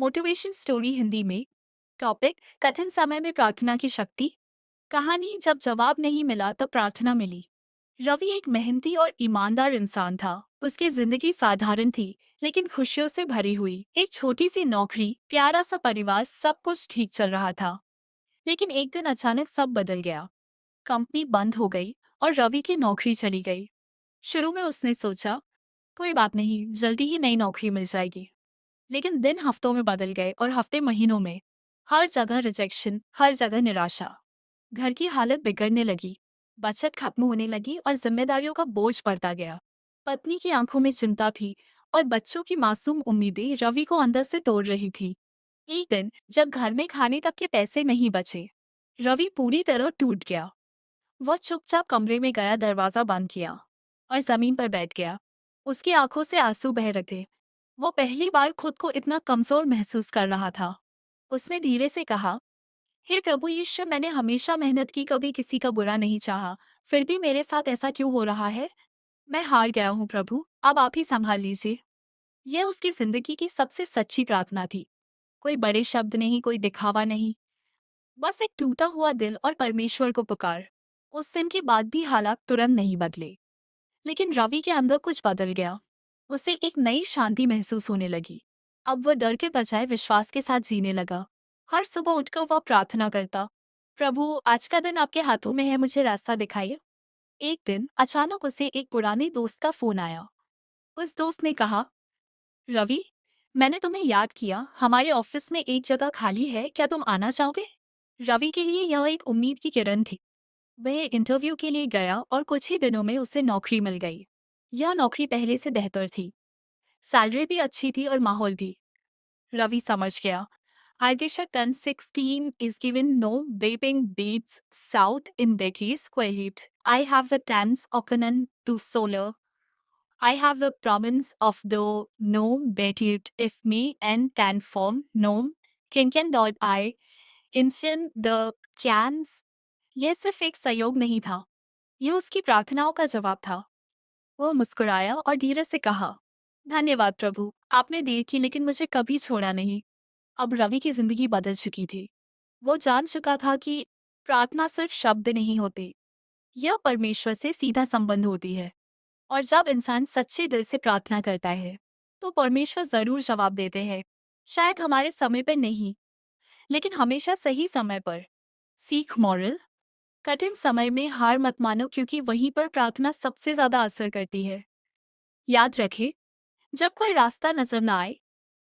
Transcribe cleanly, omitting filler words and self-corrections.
Motivation story Hindi में। Topic कठिन समय में प्रार्थना की शक्ति। कहानी जब जवाब नहीं मिला तब प्रार्थना मिली। रवि एक मेहनती और ईमानदार इंसान था। उसकी जिंदगी साधारण थी लेकिन खुशियों से भरी हुई। एक छोटी सी नौकरी, प्यारा सा परिवार, सब कुछ ठीक चल रहा था। लेकिन एक दिन अचानक सब बदल गया। कंपनी बंद हो गई और रवि की नौकरी चली गई। शुरू में उसने सोचा, कोई बात नहीं, जल्दी ही नई नौकरी मिल जाएगी। लेकिन दिन हफ्तों में बदल गए और हफ्ते महीनों में। हर जगह रिजेक्शन, हर जगह निराशा। घर की हालत बिगड़ने लगी। बचत खत्म होने लगी और जिम्मेदारियों का बोझ बढ़ता गया। पत्नी की आंखों में चिंता थी और बच्चों की मासूम उम्मीदें रवि को अंदर से तोड़ रही थी। एक दिन जब घर में खाने तक के पैसे नहीं बचे, रवि पूरी तरह टूट गया। वह चुपचाप कमरे में गया, दरवाजा बंद किया और जमीन पर बैठ गया। उसकी आंखों से आंसू बह रहे थे। वो पहली बार खुद को इतना कमजोर महसूस कर रहा था। उसने धीरे से कहा, हे प्रभु यीशु, मैंने हमेशा मेहनत की, कभी किसी का बुरा नहीं चाहा। फिर भी मेरे साथ ऐसा क्यों हो रहा है? मैं हार गया हूँ प्रभु, अब आप ही संभाल लीजिए। यह उसकी जिंदगी की सबसे सच्ची प्रार्थना थी। कोई बड़े शब्द नहीं, कोई दिखावा नहीं, बस एक टूटा हुआ दिल और परमेश्वर को पुकार। उस दिन के बाद भी हालात तुरंत नहीं बदले, लेकिन रवि के अंदर कुछ बदल गया। उसे एक नई शांति महसूस होने लगी। अब वह डर के बजाय विश्वास के साथ जीने लगा। हर सुबह उठकर वह प्रार्थना करता, प्रभु आज का दिन आपके हाथों में है, मुझे रास्ता दिखाइए। एक दिन अचानक उसे एक पुराने दोस्त का फोन आया। उस दोस्त ने कहा, रवि, मैंने तुम्हें याद किया, हमारे ऑफिस में एक जगह खाली है, क्या तुम आना चाहोगे? रवि के लिए यह एक उम्मीद की किरण थी। वह इंटरव्यू के लिए गया और कुछ ही दिनों में उसे नौकरी मिल गई। यह नौकरी पहले से बेहतर थी, सैलरी भी अच्छी थी और माहौल भी। रवि समझ गया, Argisha 10:16 is given no vaping beats south in Betty's Quahit. I have the Thames Ocanan to solar. I have the province of the no Bettyt if me and can form no kinken dot I instant the cans. यह सिर्फ एक सहयोग नहीं था, यह उसकी प्रार्थनाओं का जवाब था। वह मुस्कुराया और धीरे से कहा, धन्यवाद प्रभु, आपने देर की लेकिन मुझे कभी छोड़ा नहीं। अब रवि की जिंदगी बदल चुकी थी। वो जान चुका था कि प्रार्थना सिर्फ शब्द नहीं होते, यह परमेश्वर से सीधा संबंध होती है। और जब इंसान सच्चे दिल से प्रार्थना करता है तो परमेश्वर जरूर जवाब देते हैं। शायद हमारे समय पर नहीं, लेकिन हमेशा सही समय पर। सीख मॉरल, कठिन समय में हार मत मानो, क्योंकि वहीं पर प्रार्थना सबसे ज्यादा असर करती है। याद रखें, जब कोई रास्ता नजर न आए